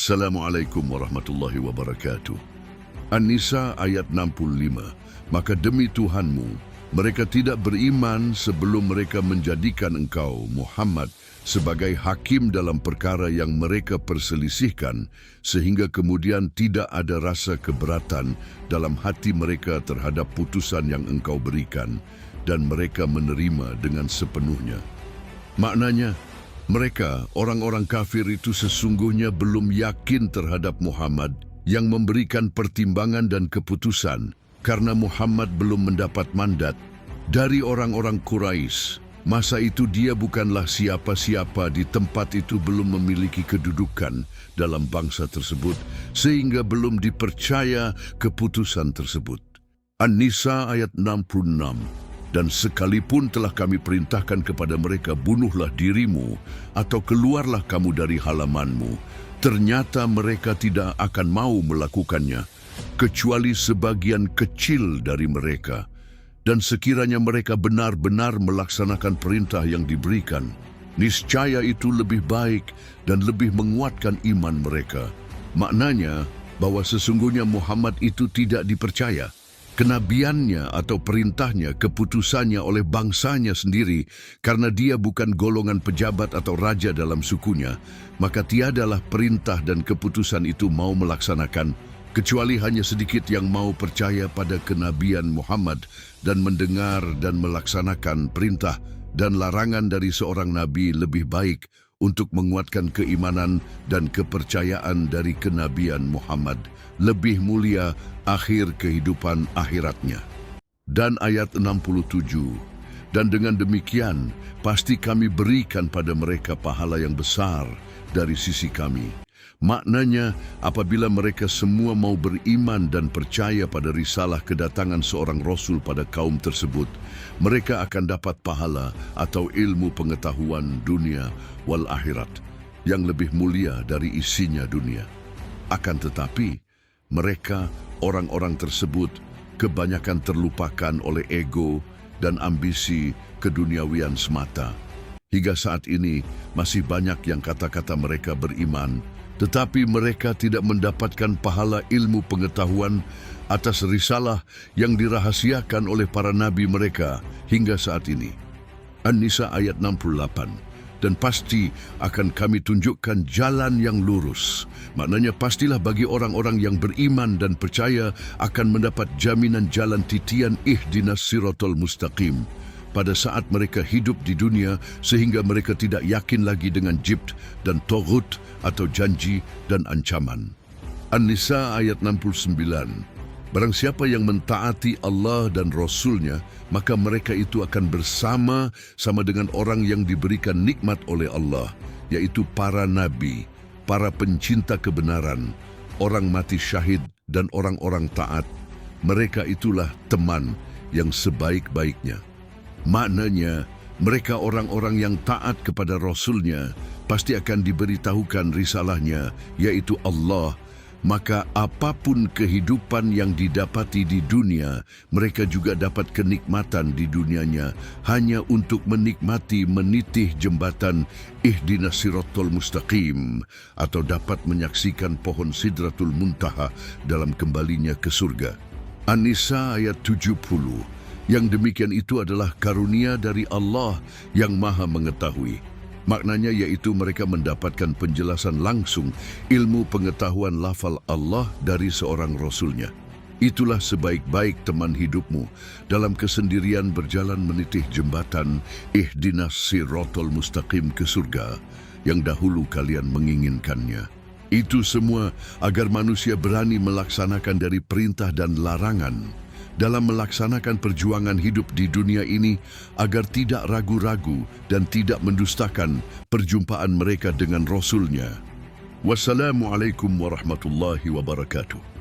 Assalamualaikum warahmatullahi wabarakatuh. An-Nisa ayat 65. Maka demi Tuhanmu, mereka tidak beriman sebelum mereka menjadikan engkau, Muhammad, sebagai hakim dalam perkara yang mereka perselisihkan, sehingga kemudian tidak ada rasa keberatan dalam hati mereka terhadap putusan yang engkau berikan, dan mereka menerima dengan sepenuhnya. Maknanya, mereka, orang-orang kafir itu sesungguhnya belum yakin terhadap Muhammad yang memberikan pertimbangan dan keputusan karena Muhammad belum mendapat mandat dari orang-orang Quraisy. Masa itu dia bukanlah siapa-siapa di tempat itu, belum memiliki kedudukan dalam bangsa tersebut sehingga belum dipercaya keputusan tersebut. An-Nisa ayat 66. Dan sekalipun telah kami perintahkan kepada mereka, bunuhlah dirimu atau keluarlah kamu dari halamanmu, ternyata mereka tidak akan mau melakukannya, kecuali sebagian kecil dari mereka. Dan sekiranya mereka benar-benar melaksanakan perintah yang diberikan, niscaya itu lebih baik dan lebih menguatkan iman mereka. Maknanya bahwa sesungguhnya Muhammad itu tidak dipercaya kenabiannya atau perintahnya, keputusannya oleh bangsanya sendiri, karena dia bukan golongan pejabat atau raja dalam sukunya, maka tiadalah perintah dan keputusan itu mau melaksanakan, kecuali hanya sedikit yang mau percaya pada kenabian Muhammad dan mendengar dan melaksanakan perintah dan larangan dari seorang nabi lebih baik untuk menguatkan keimanan dan kepercayaan dari kenabian Muhammad, lebih mulia akhir kehidupan akhiratnya. Dan ayat 67, dan dengan demikian pasti kami berikan pada mereka pahala yang besar dari sisi kami. Maknanya, apabila mereka semua mau beriman dan percaya pada risalah kedatangan seorang Rasul pada kaum tersebut, mereka akan dapat pahala atau ilmu pengetahuan dunia wal akhirat yang lebih mulia dari isinya dunia. Akan tetapi, mereka, orang-orang tersebut, kebanyakan terlupakan oleh ego dan ambisi keduniawian semata. Hingga saat ini, masih banyak yang kata-kata mereka beriman, tetapi mereka tidak mendapatkan pahala ilmu pengetahuan atas risalah yang dirahasiakan oleh para nabi mereka hingga saat ini. An-Nisa ayat 68. Dan pasti akan kami tunjukkan jalan yang lurus. Maknanya pastilah bagi orang-orang yang beriman dan percaya akan mendapat jaminan jalan titian ihdinas siratal mustaqim pada saat mereka hidup di dunia, sehingga mereka tidak yakin lagi dengan jibt dan toghut atau janji dan ancaman. An-Nisa ayat 69. Barang siapa yang mentaati Allah dan Rasulnya, maka mereka itu akan bersama-sama dengan orang yang diberikan nikmat oleh Allah, yaitu para nabi, para pencinta kebenaran, orang mati syahid, dan orang-orang taat. Mereka itulah teman yang sebaik-baiknya. Maknanya, mereka orang-orang yang taat kepada Rasulnya pasti akan diberitahukan risalahnya, yaitu Allah. Maka apapun kehidupan yang didapati di dunia, mereka juga dapat kenikmatan di dunianya hanya untuk menikmati menitih jembatan ihdinas siratal mustaqim, atau dapat menyaksikan pohon sidratul muntaha dalam kembalinya ke surga. An-Nisa ayat 70. Yang demikian itu adalah karunia dari Allah yang Maha Mengetahui. Maknanya yaitu mereka mendapatkan penjelasan langsung ilmu pengetahuan lafal Allah dari seorang Rasulnya. Itulah sebaik-baik teman hidupmu dalam kesendirian berjalan menitih jembatan ihdinas siratal mustaqim ke surga yang dahulu kalian menginginkannya. Itu semua agar manusia berani melaksanakan dari perintah dan larangan dalam melaksanakan perjuangan hidup di dunia ini, agar tidak ragu-ragu dan tidak mendustakan perjumpaan mereka dengan Rasulnya. Wassalamualaikum warahmatullahi wabarakatuh.